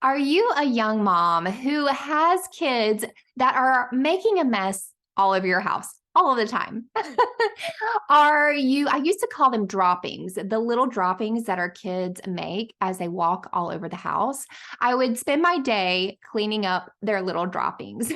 Are you a young mom who has kids that are making a mess all over your house all of the time? I used to call them droppings, the little droppings that our kids make as they walk all over the house. I would spend my day cleaning up their little droppings.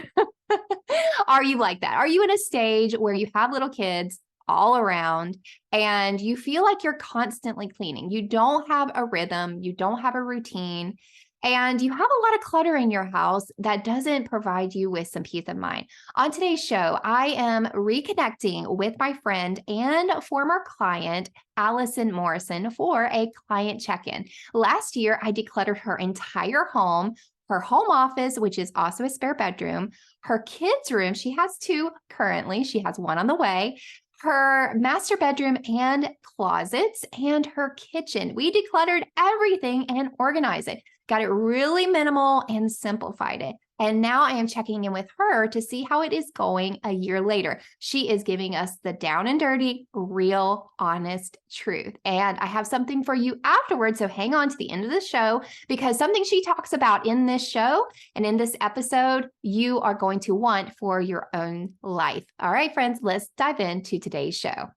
Are you like that? Are you in a stage where you have little kids all around and you feel like you're constantly cleaning? You don't have a rhythm, you don't have a routine, and you have a lot of clutter in your house that doesn't provide you with some peace of mind. On today's show, I am reconnecting with my friend and former client, Allison Morrison, for a client check-in. Last year, I decluttered her entire home, her home office, which is also a spare bedroom, her kids' room. She has two currently. She has one on the way. Her master bedroom and closets, and her kitchen. We decluttered everything and organized it, got it really minimal and simplified it. And now I am checking in with her to see how it is going a year later. She is giving us the down and dirty, real, honest truth. And I have something for you afterwards. So hang on to the end of the show, because something she talks about in this show and in this episode, you are going to want for your own life. All right, friends, let's dive into today's show.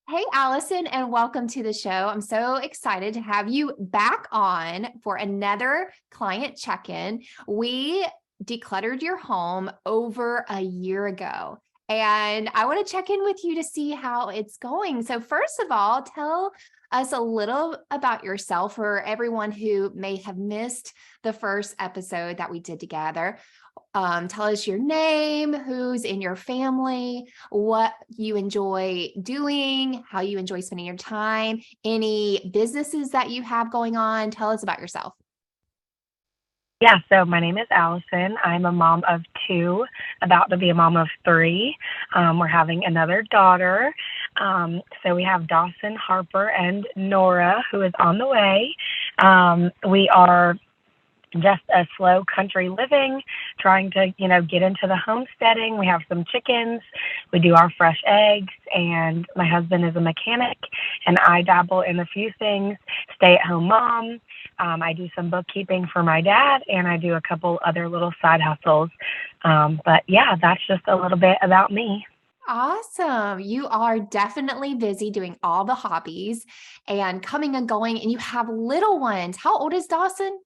Hey, Allison, and welcome to the show. I'm so excited to have you back on for another client check-in. We decluttered your home over a year ago, and I want to check in with you to see how it's going. So first of all, tell us a little about yourself for everyone who may have missed the first episode that we did together. Tell us your name, who's in your family, what you enjoy doing, how you enjoy spending your time, any businesses that you have going on. Tell us about yourself. Yeah, so my name is Allison. I'm a mom of two, about to be a mom of three. We're having another daughter. So we have Dawson, Harper, and Nora, who is on the way. We are just a slow country living, trying to, get into the homesteading. We have some chickens. We do our fresh eggs, and my husband is a mechanic, and I dabble in a few things, stay-at-home mom. I do some bookkeeping for my dad, and I do a couple other little side hustles. But yeah, that's just a little bit about me. Awesome. You are definitely busy doing all the hobbies and coming and going, and you have little ones. How old is Dawson?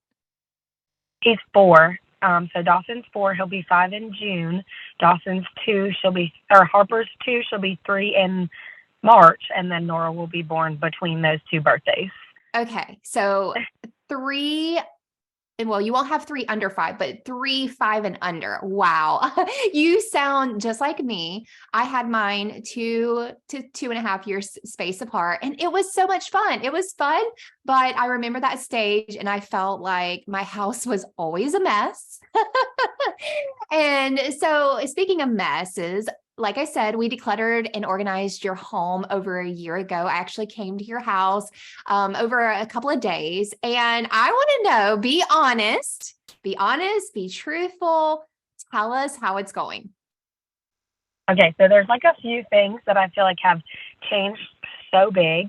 He's four. So Dawson's four. He'll be 5 in June. Dawson's two. Harper's two. She'll be 3 in March, and then Nora will be born between those two birthdays. Okay, so three, and well, you won't have 3 under 5, but 3, 5, and under. Wow. You sound just like me. I had mine 2 to 2.5 years space apart, and it was so much fun. It was fun, but I remember that stage and I felt like my house was always a mess. And so speaking of messes, like I said, we decluttered and organized your home over a year ago. I actually came to your house over a couple of days, and I want to know, be honest, be truthful. Tell us how it's going. Okay, so there's like a few things that I feel like have changed so big.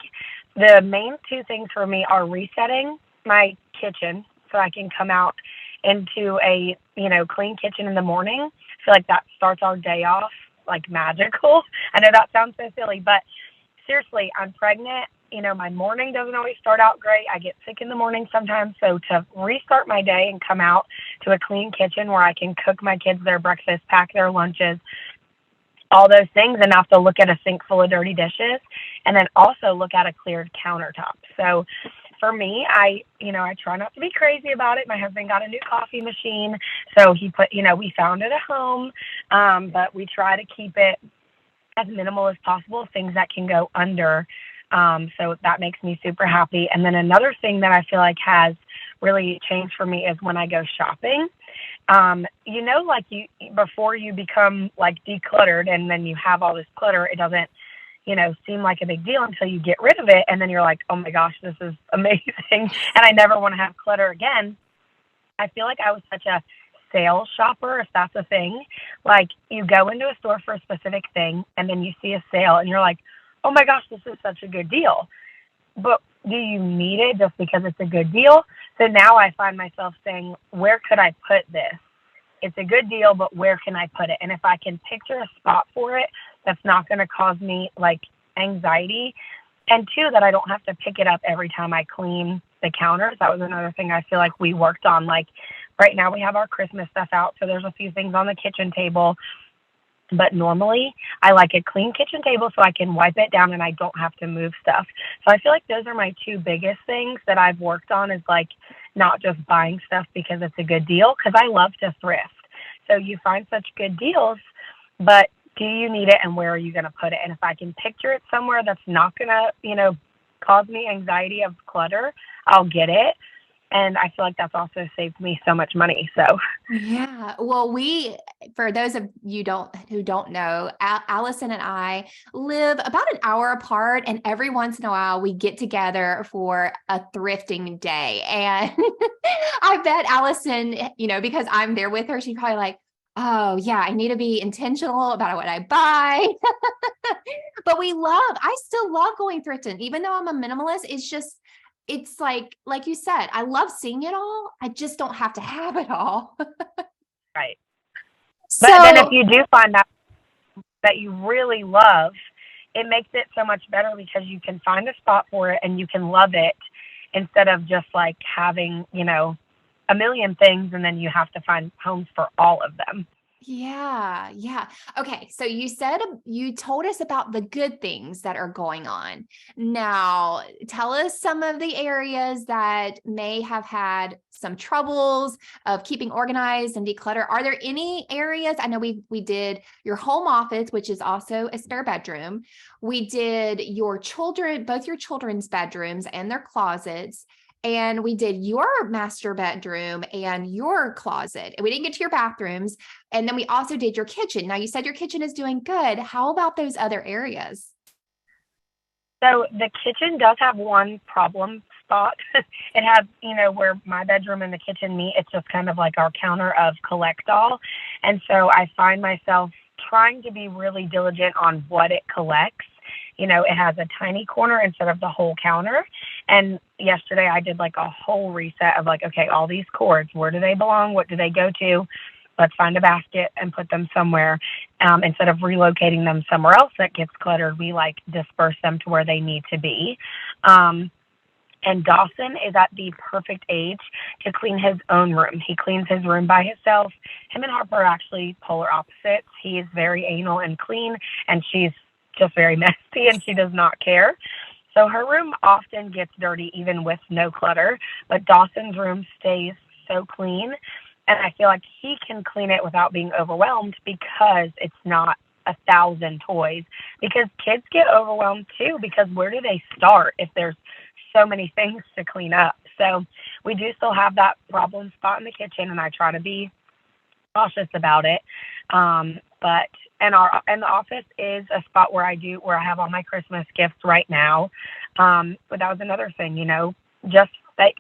The main two things for me are resetting my kitchen so I can come out into a, clean kitchen in the morning. I feel like that starts our day off like magical. I know that sounds so silly, but seriously, I'm pregnant. My morning doesn't always start out great. I get sick in the morning sometimes. So to restart my day and come out to a clean kitchen where I can cook my kids their breakfast, pack their lunches, all those things, and not have to look at a sink full of dirty dishes, and then also look at a cleared countertop. So for me, I try not to be crazy about it. My husband got a new coffee machine, so we found it at home, but we try to keep it as minimal as possible, things that can go under. So that makes me super happy. And then another thing that I feel like has really changed for me is when I go shopping. Like before you become like decluttered and then you have all this clutter, it doesn't, seem like a big deal until you get rid of it. And then you're like, oh my gosh, this is amazing. And I never want to have clutter again. I feel like I was such a sales shopper, if that's a thing. Like you go into a store for a specific thing and then you see a sale and you're like, oh my gosh, this is such a good deal. But do you need it just because it's a good deal? So now I find myself saying, where could I put this? It's a good deal, but where can I put it? And if I can picture a spot for it that's not going to cause me like anxiety, and two, that I don't have to pick it up every time I clean the counters. That was another thing I feel like we worked on. Like right now we have our Christmas stuff out, so there's a few things on the kitchen table. But normally I like a clean kitchen table so I can wipe it down and I don't have to move stuff. So I feel like those are my two biggest things that I've worked on, is like not just buying stuff because it's a good deal, because I love to thrift. So you find such good deals, but do you need it and where are you going to put it? And if I can picture it somewhere that's not going to, cause me anxiety of clutter, I'll get it. And I feel like that's also saved me so much money. So Yeah. Well, for those of you who don't know, Allison and I live about an hour apart, and every once in a while we get together for a thrifting day. And I bet Allison, because I'm there with her, she's probably like, oh yeah, I need to be intentional about what I buy. But I still love going thrifting, even though I'm a minimalist. It's like you said, I love seeing it all. I just don't have to have it all. right. But then if So you do find that you really love, it makes it so much better because you can find a spot for it and you can love it, instead of just like having, a million things and then you have to find homes for all of them. yeah, yeah. Okay, so you told us about the good things that are going on. Now, tell us some of the areas that may have had some troubles of keeping organized and declutter. Are there any areas? I know we did your home office, which is also a spare bedroom. We did both your children's bedrooms and their closets. And we did your master bedroom and your closet. We didn't get to your bathrooms. And then we also did your kitchen. Now, you said your kitchen is doing good. How about those other areas? So the kitchen does have one problem spot. It has, where my bedroom and the kitchen meet. It's just kind of like our counter of collect all. And so I find myself trying to be really diligent on what it collects. It has a tiny corner instead of the whole counter. And yesterday I did like a whole reset of like, okay, all these cords, where do they belong? What do they go to? Let's find a basket and put them somewhere. Instead of relocating them somewhere else that gets cluttered, we like disperse them to where they need to be. And Dawson is at the perfect age to clean his own room. He cleans his room by himself. Him and Harper are actually polar opposites. He is very anal and clean, and she's just very messy, and she does not care. So her room often gets dirty even with no clutter, but Dawson's room stays so clean. And I feel like he can clean it without being overwhelmed because it's not 1,000 toys. Because kids get overwhelmed too, because where do they start if there's so many things to clean up? So we do still have that problem spot in the kitchen, and I try to be cautious about it. But the office is a spot where I have all my Christmas gifts right now. But that was another thing, just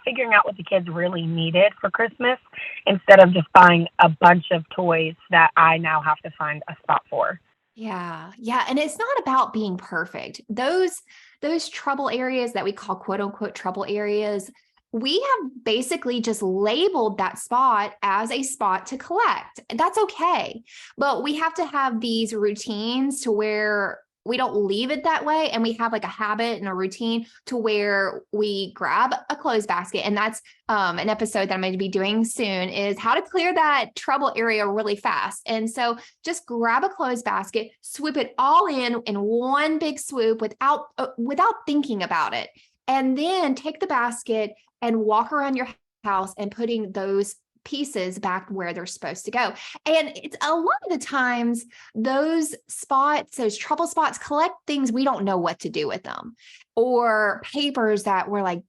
figuring out what the kids really needed for Christmas instead of just buying a bunch of toys that I now have to find a spot for. Yeah. Yeah. And it's not about being perfect. Those trouble areas that we call quote unquote trouble areas, we have basically just labeled that spot as a spot to collect. That's okay. But we have to have these routines to where we don't leave it that way. And we have like a habit and a routine to where we grab a clothes basket. And that's an episode that I'm going to be doing soon, is how to clear that trouble area really fast. And so just grab a clothes basket, swoop it all in one big swoop without thinking about it. And then take the basket and walk around your house and putting those pieces back where they're supposed to go. And it's a lot of the times those trouble spots collect things we don't know what to do with them, or papers that we're like,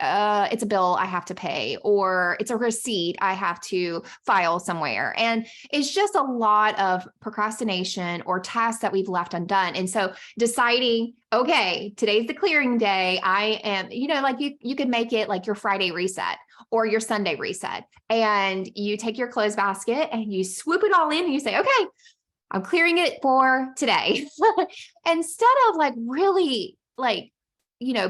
it's a bill I have to pay, or it's a receipt I have to file somewhere. And it's just a lot of procrastination or tasks that we've left undone. And so deciding, okay, today's the clearing day. I am, like you could make it like your Friday reset or your Sunday reset. And you take your clothes basket and you swoop it all in and you say, okay, I'm clearing it for today. Instead of like really like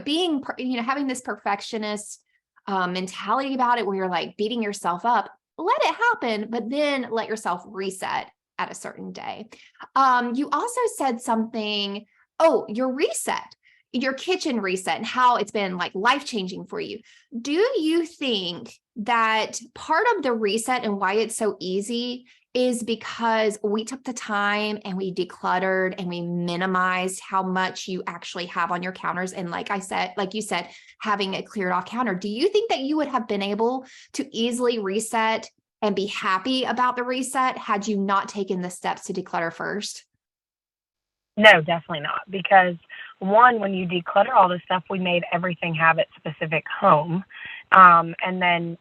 being, having this perfectionist mentality about it where you're like beating yourself up, let it happen, but then let yourself reset at a certain day. You also said something, your reset, your kitchen reset, and how it's been like life-changing for you. Do you think that part of the reset and why it's so easy is because we took the time and we decluttered and we minimized how much you actually have on your counters? And like you said, having a cleared off counter. Do you think that you would have been able to easily reset and be happy about the reset had you not taken the steps to declutter first? No, definitely not. Because one, when you declutter all this stuff, we made everything have its specific home. And then,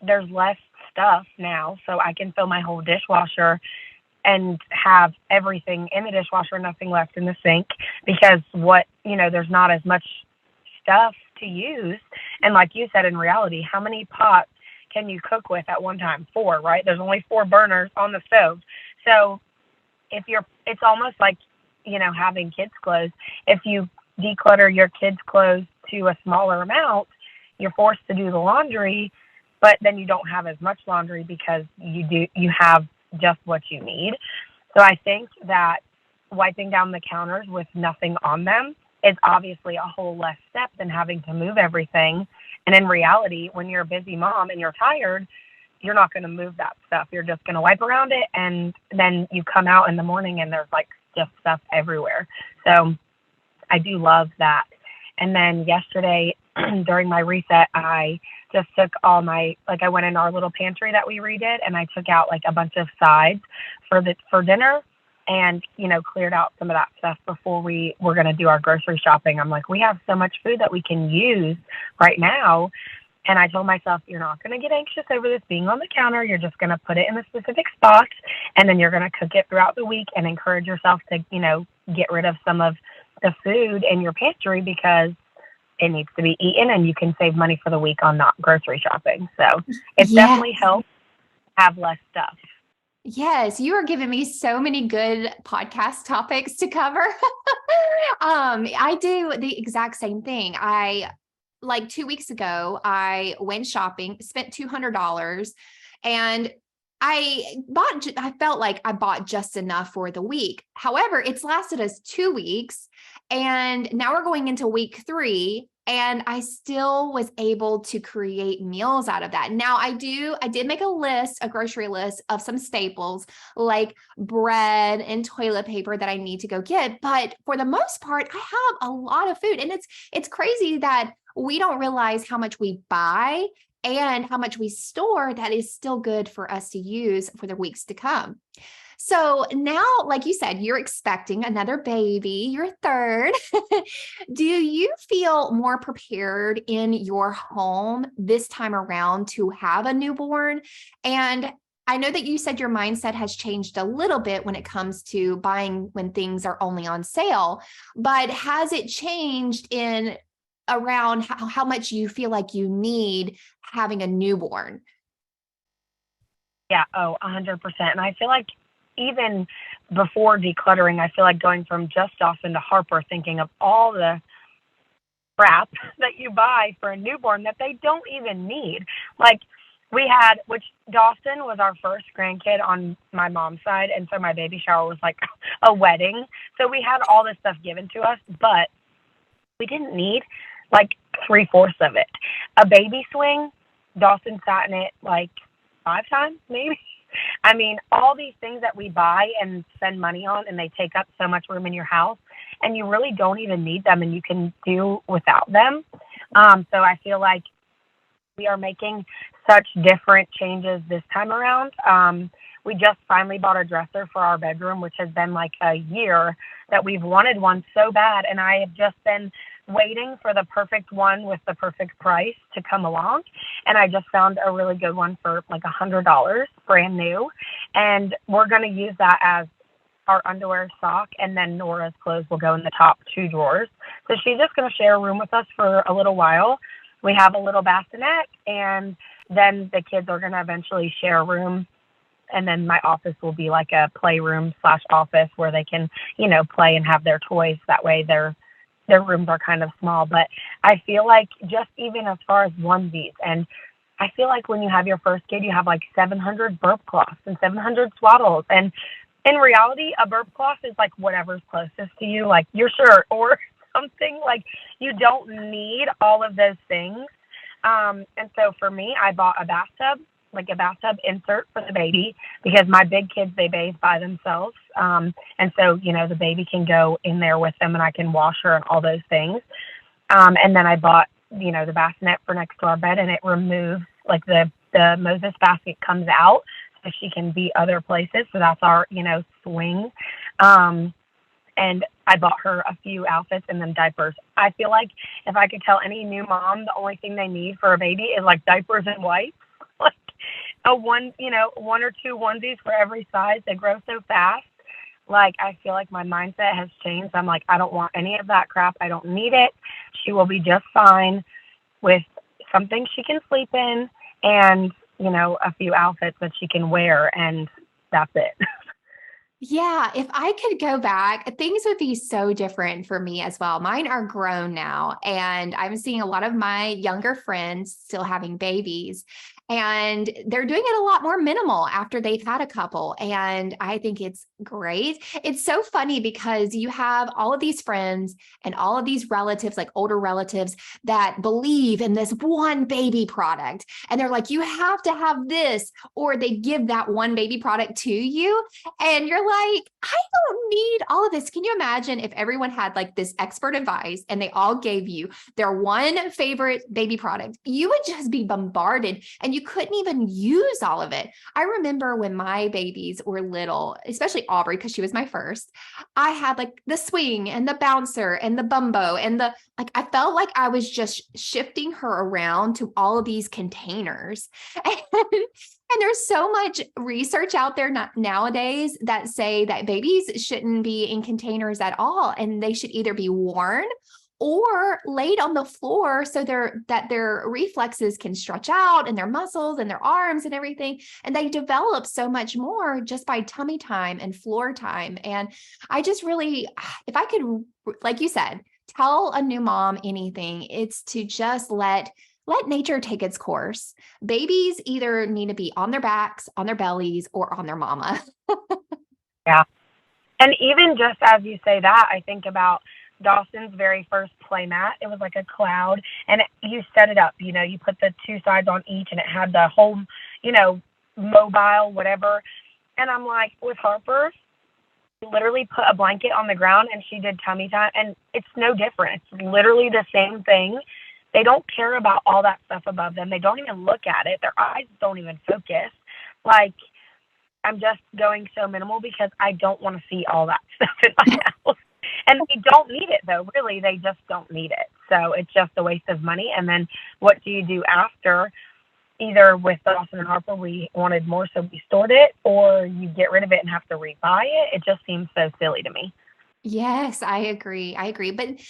there's less stuff now. So I can fill my whole dishwasher and have everything in the dishwasher, nothing left in the sink, because there's not as much stuff to use. And like you said, in reality, how many pots can you cook with at one time? 4, right? There's only 4 burners on the stove. So it's almost like, having kids' clothes. If you declutter your kids' clothes to a smaller amount, you're forced to do the laundry, but then you don't have as much laundry because you have just what you need. So I think that wiping down the counters with nothing on them is obviously a whole less step than having to move everything. And in reality, when you're a busy mom and you're tired, you're not going to move that stuff. You're just going to wipe around it, and then you come out in the morning and there's like just stuff everywhere. So I do love that. And then yesterday during my reset, I just took all I went in our little pantry that we redid, and I took out like a bunch of sides for dinner, and cleared out some of that stuff before we were going to do our grocery shopping. I'm like, we have so much food that we can use right now. And I told myself, you're not going to get anxious over this being on the counter. You're just going to put it in a specific spot, and then you're going to cook it throughout the week and encourage yourself to, get rid of some of the food in your pantry because it needs to be eaten, and you can save money for the week on not grocery shopping. So it's definitely helped have less stuff. Yes, you are giving me so many good podcast topics to cover. I do the exact same thing. Like 2 weeks ago, I went shopping, spent $200, and I felt like I bought just enough for the week. However, it's lasted us 2 weeks, and now we're going into week 3, and I still was able to create meals out of that. Now I did make a grocery list of some staples like bread and toilet paper that I need to go get. But for the most part, I have a lot of food, and it's crazy that we don't realize how much we buy and how much we store that is still good for us to use for the weeks to come. So now, like you said, you're expecting another baby, your third. Do you feel more prepared in your home this time around to have a newborn? And I know that you said your mindset has changed a little bit when it comes to buying when things are only on sale, but has it changed in around how much you feel like you need having a newborn? Yeah, 100%. And I feel like even before decluttering, I feel like going from just Dawson to Harper, thinking of all the crap that you buy for a newborn that they don't even need. Like which Dawson was our first grandkid on my mom's side, and so my baby shower was like a wedding. So we had all this stuff given to us, but we didn't need like 3/4 of it. A baby swing, Dawson sat in it like 5 times, maybe. I mean, all these things that we buy and spend money on, and they take up so much room in your house, and you really don't even need them, and you can do without them. So I feel like we are making such different changes this time around. We just finally bought a dresser for our bedroom, which has been like a year that we've wanted one so bad, and I have just been waiting for the perfect one with the perfect price to come along. And I just found a really good one for like $100, brand new. And we're going to use that as our underwear sock, and then Nora's clothes will go in the top 2 drawers. So she's just going to share a room with us for a little while. We have a little bassinet, and then the kids are going to eventually share a room. And then my office will be like a playroom / office where they can, play and have their toys. That way they're their rooms are kind of small, but I feel like just even as far as onesies, and I feel like when you have your first kid, you have like 700 burp cloths and 700 swaddles. And in reality, a burp cloth is like whatever's closest to you, like your shirt or something. Like you don't need all of those things. And so for me, I bought a bathtub, like a bathtub insert for the baby, because my big kids, they bathe by themselves. And so, the baby can go in there with them and I can wash her and all those things. And then I bought, the bassinet for next to our bed, and it removes, like the Moses basket comes out so she can be other places. So that's our, swing. And I bought her a few outfits and then diapers. I feel like if I could tell any new mom the only thing they need for a baby is like diapers and wipes, like one or two onesies for every size. They grow so fast. Like, I feel like my mindset has changed. I'm like, I don't want any of that crap. I don't need it. She will be just fine with something she can sleep in and, a few outfits that she can wear, and that's it. Yeah, if I could go back, things would be so different for me as well. Mine are grown now, and I'm seeing a lot of my younger friends still having babies, and they're doing it a lot more minimal after they've had a couple. And I think it's great. It's so funny because you have all of these friends and all of these relatives, like older relatives, that believe in this one baby product. And they're like, you have to have this, or they give that one baby product to you. And you're like, I don't need all of this. Can you imagine if everyone had like this expert advice and they all gave you their one favorite baby product? You would just be bombarded and you couldn't even use all of it. I remember when my babies were little, especially Aubrey, because she was my first, I had like the swing and the bouncer and the bumbo and I felt like I was just shifting her around to all of these containers. And there's so much research out there nowadays that say that babies shouldn't be in containers at all. And they should either be worn or laid on the floor so their reflexes can stretch out, and their muscles and their arms and everything. And they develop so much more just by tummy time and floor time. And I just really, if I could, like you said, tell a new mom anything, it's to just let nature take its course. Babies either need to be on their backs, on their bellies, or on their mama. Yeah. And even just as you say that, I think about Dawson's very first play mat. It was like a cloud, and you set it up, you put the two sides on each, and it had the whole, mobile, whatever. And I'm like, with Harper, literally put a blanket on the ground and she did tummy time, and it's no different. It's literally the same thing. They don't care about all that stuff above them. They don't even look at it. Their eyes don't even focus. Like, I'm just going so minimal because I don't want to see all that stuff in my house. And they don't need it, though. Really, they just don't need it. So it's just a waste of money. And then what do you do after? Either with Dawson and Harper, we wanted more, so we stored it, or you get rid of it and have to rebuy it. It just seems so silly to me. Yes, I agree. I agree. But,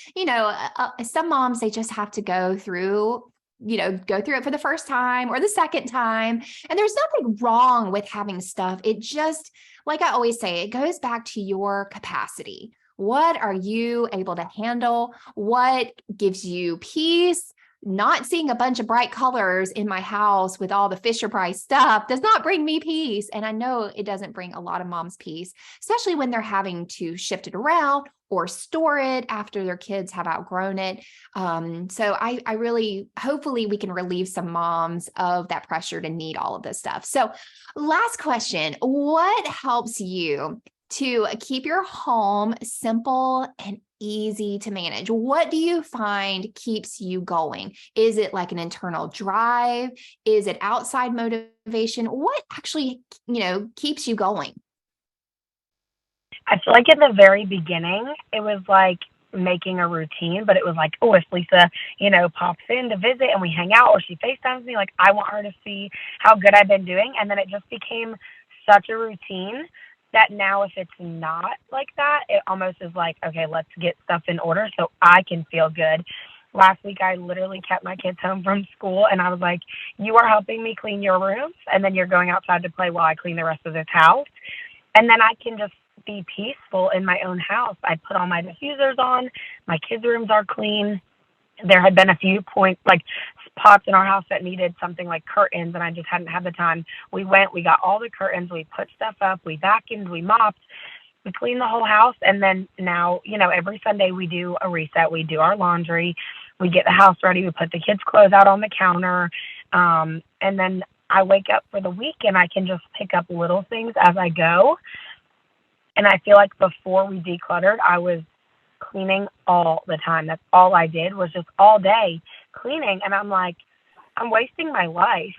some moms, they just have to go through it for the first time or the second time. And there's nothing wrong with having stuff. It just, like I always say, it goes back to your capacity. What are you able to handle? What gives you peace? Not seeing a bunch of bright colors in my house with all the Fisher Price stuff does not bring me peace. And I know it doesn't bring a lot of moms peace, especially when they're having to shift it around or store it after their kids have outgrown it. So I really, hopefully we can relieve some moms of that pressure to need all of this stuff. So last question, what helps you to keep your home simple and easy to manage? What do you find keeps you going? Is it like an internal drive? Is it outside motivation? What actually, keeps you going? I feel like at the very beginning, it was like making a routine, but it was like, oh, if Lisa, pops in to visit and we hang out, or she FaceTimes me, like, I want her to see how good I've been doing. And then it just became such a routine that now if it's not like that, it almost is like, okay, let's get stuff in order so I can feel good. Last week, I literally kept my kids home from school, and I was like, you are helping me clean your rooms, and then you're going outside to play while I clean the rest of this house. And then I can just be peaceful in my own house. I put all my diffusers on. My kids' rooms are clean. There had been a few spots in our house that needed something like curtains, and I just hadn't had the time. We got all the curtains, we put stuff up, we vacuumed, we mopped, we cleaned the whole house. And then now, every Sunday we do a reset. We do our laundry, we get the house ready, we put the kids' clothes out on the counter. And then I wake up for the week and I can just pick up little things as I go. And I feel like before we decluttered, I was cleaning all the time. That's all I did, was just all day cleaning. And I'm like, I'm wasting my life.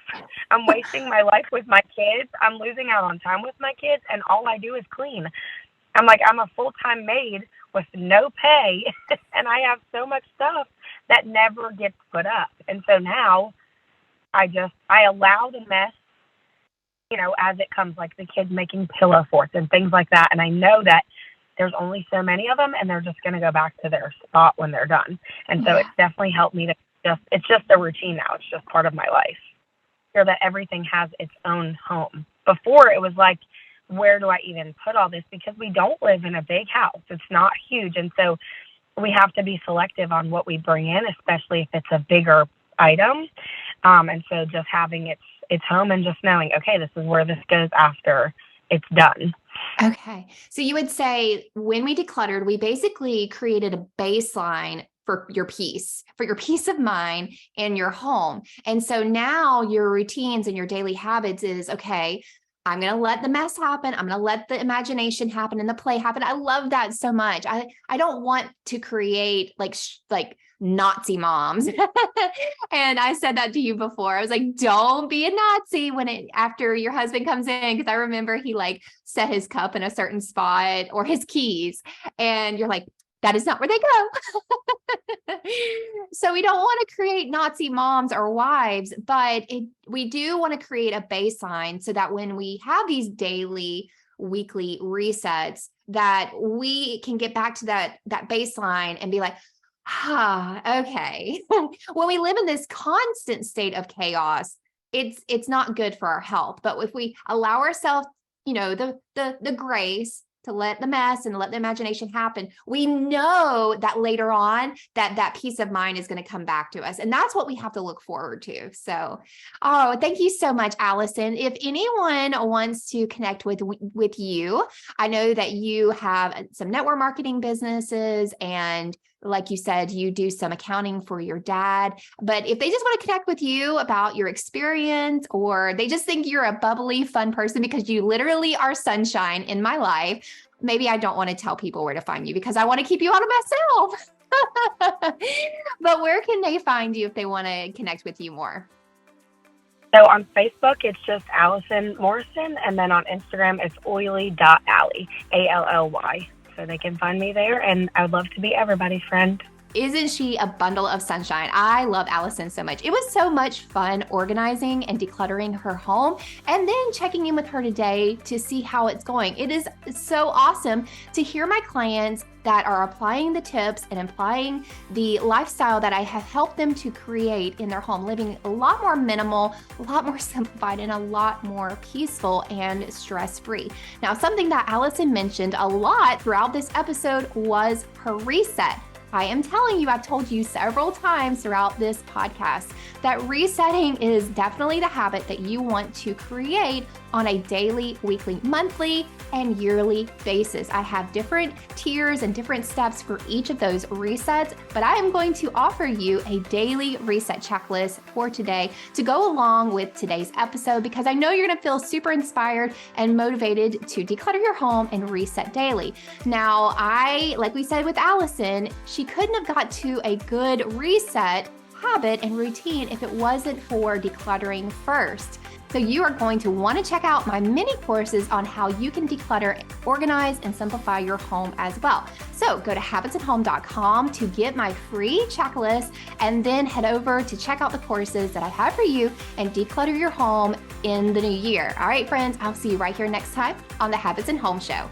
I'm wasting my life with my kids. I'm losing out on time with my kids, and all I do is clean. I'm like, I'm a full-time maid with no pay, and I have so much stuff that never gets put up. And so now I allow the mess, as it comes, like the kids making pillow forts and things like that. And I know that there's only so many of them, and they're just going to go back to their spot when they're done. And so it's definitely helped me it's just a routine now. It's just part of my life. Feel that everything has its own home. Before it was like, where do I even put all this? Because we don't live in a big house. It's not huge. And so we have to be selective on what we bring in, especially if it's a bigger item. And so just having its home and just knowing, okay, this is where this goes after it's done. Okay. So you would say when we decluttered, we basically created a baseline for your peace of mind in your home. And so now your routines and your daily habits is, okay, I'm going to let the mess happen. I'm going to let the imagination happen and the play happen. I love that so much. I don't want to create like Nazi moms. And I said that to you before. I was like, don't be a Nazi after your husband comes in. Cause I remember he set his cup in a certain spot or his keys, and you're like, that is not where they go. So we don't want to create Nazi moms or wives, but we do want to create a baseline so that when we have these daily, weekly resets, that we can get back to that baseline and be like, okay. When we live in this constant state of chaos, it's not good for our health. But if we allow ourselves, the grace to let the mess and let the imagination happen, we know that later on that peace of mind is going to come back to us. And that's what we have to look forward to. So, thank you so much, Allison. If anyone wants to connect with you, I know that you have some network marketing businesses, and like you said, you do some accounting for your dad. But if they just want to connect with you about your experience, or they just think you're a bubbly, fun person because you literally are sunshine in my life, maybe I don't want to tell people where to find you because I want to keep you out of myself. But where can they find you if they want to connect with you more? So on Facebook, it's just Allison Morrison. And then on Instagram, it's oily.ally, ALLY. So they can find me there, and I would love to be everybody's friend. Isn't she a bundle of sunshine? I love Allison so much. It was so much fun organizing and decluttering her home, and then checking in with her today to see how it's going. It is so awesome to hear my clients that are applying the tips and applying the lifestyle that I have helped them to create in their home, living a lot more minimal, a lot more simplified, and a lot more peaceful and stress-free. Now, something that Allison mentioned a lot throughout this episode was her reset. I am telling you, I've told you several times throughout this podcast that resetting is definitely the habit that you want to create on a daily, weekly, monthly, and yearly basis. I have different tiers and different steps for each of those resets, but I am going to offer you a daily reset checklist for today to go along with today's episode, because I know you're going to feel super inspired and motivated to declutter your home and reset daily. Now, like we said with Allison, she couldn't have got to a good reset habit and routine if it wasn't for decluttering first. So you are going to want to check out my mini courses on how you can declutter, organize, and simplify your home as well. So go to habitsandhome.com to get my free checklist, and then head over to check out the courses that I have for you and declutter your home in the new year. All right, friends, I'll see you right here next time on the Habits and Home Show.